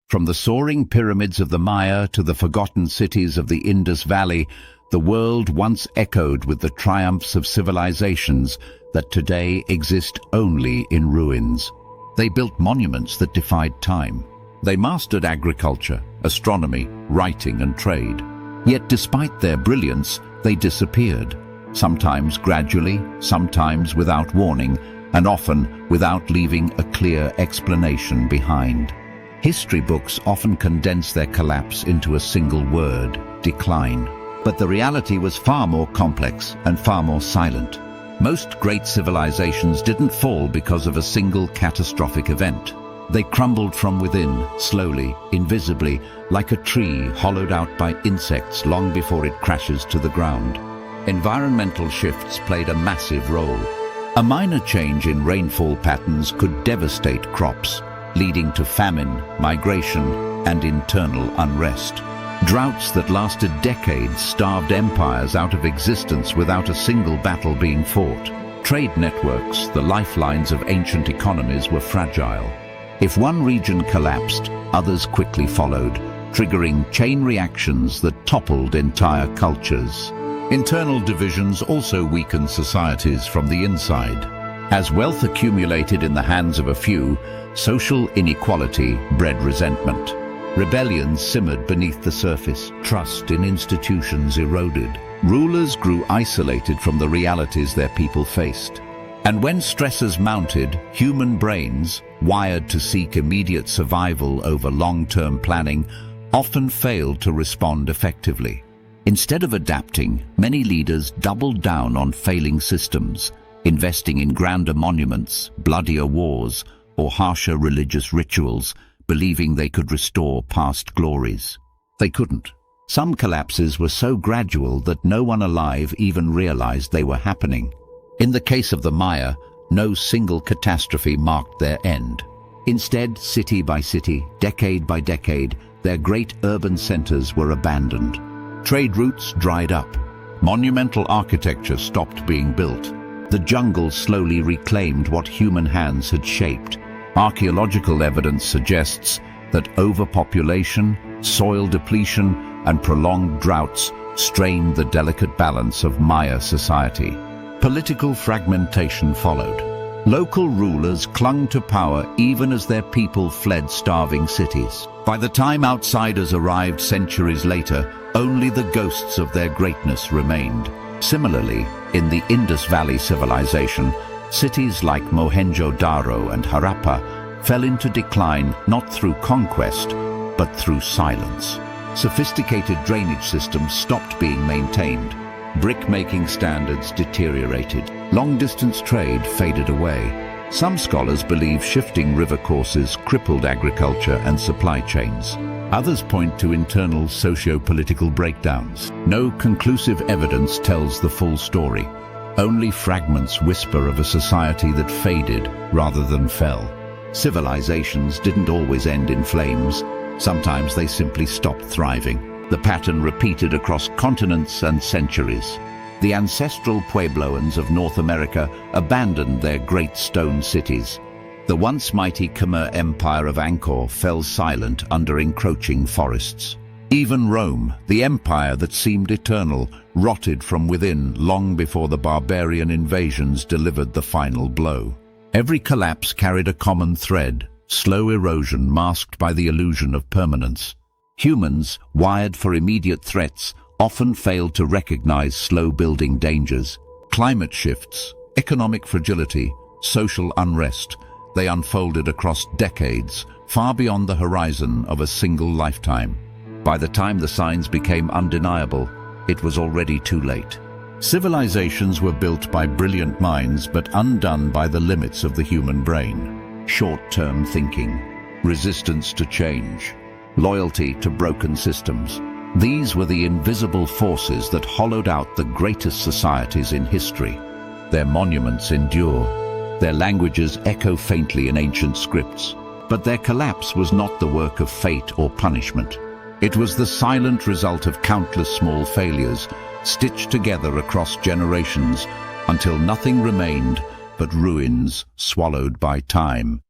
From the soaring pyramids of the Maya to the forgotten cities of the Indus Valley, the world once echoed with the triumphs of civilizations that today exist only in ruins. They built monuments that defied time. They mastered agriculture, astronomy, writing, and trade. Yet despite their brilliance, they disappeared, sometimes gradually, sometimes without warning, and often without leaving a clear explanation behind. History books often condense their collapse into a single word: decline. But the reality was far more complex and far more silent. Most great civilizations didn't fall because of a single catastrophic event. They crumbled from within, slowly, invisibly, like a tree hollowed out by insects long before it crashes to the ground. Environmental shifts played a massive role. A minor change in rainfall patterns could devastate crops, leading to famine, migration, and internal unrest. Droughts that lasted decades starved empires out of existence without a single battle being fought. Trade networks, the lifelines of ancient economies, were fragile. If one region collapsed, others quickly followed, triggering chain reactions that toppled entire cultures. Internal divisions also weakened societies from the inside. As wealth accumulated in the hands of a few, social inequality bred resentment. Rebellions simmered beneath the surface. Trust in institutions eroded. Rulers grew isolated from the realities their people faced. And when stressors mounted, human brains, wired to seek immediate survival over long-term planning, often failed to respond effectively. Instead of adapting, many leaders doubled down on failing systems, investing in grander monuments, bloodier wars, or harsher religious rituals, believing they could restore past glories. They couldn't. Some collapses were so gradual that no one alive even realized they were happening. In the case of the Maya, no single catastrophe marked their end. Instead, city by city, decade by decade, their great urban centers were abandoned. Trade routes dried up. Monumental architecture stopped being built. The jungle slowly reclaimed what human hands had shaped. Archaeological evidence suggests that overpopulation, soil depletion, and prolonged droughts strained the delicate balance of Maya society. Political fragmentation followed. Local rulers clung to power even as their people fled starving cities. By the time outsiders arrived centuries later, only the ghosts of their greatness remained. Similarly, in the Indus Valley civilization, cities like Mohenjo-Daro and Harappa fell into decline not through conquest, but through silence. Sophisticated drainage systems stopped being maintained. Brick-making standards deteriorated. Long-distance trade faded away. Some scholars believe shifting river courses crippled agriculture and supply chains. Others point to internal socio-political breakdowns. No conclusive evidence tells the full story. Only fragments whisper of a society that faded rather than fell. Civilizations didn't always end in flames. Sometimes they simply stopped thriving. The pattern repeated across continents and centuries. The ancestral Puebloans of North America abandoned their great stone cities. The once mighty Khmer Empire of Angkor fell silent under encroaching forests. Even Rome, the empire that seemed eternal, rotted from within long before the barbarian invasions delivered the final blow. Every collapse carried a common thread: slow erosion masked by the illusion of permanence. Humans, wired for immediate threats, often failed to recognize slow-building dangers. Climate shifts, economic fragility, social unrest, they unfolded across decades, far beyond the horizon of a single lifetime. By the time the signs became undeniable, it was already too late. Civilizations were built by brilliant minds, but undone by the limits of the human brain. Short-term thinking, resistance to change, loyalty to broken systems. These were the invisible forces that hollowed out the greatest societies in history. Their monuments endure. Their languages echo faintly in ancient scripts. But their collapse was not the work of fate or punishment. It was the silent result of countless small failures, stitched together across generations, until nothing remained but ruins swallowed by time.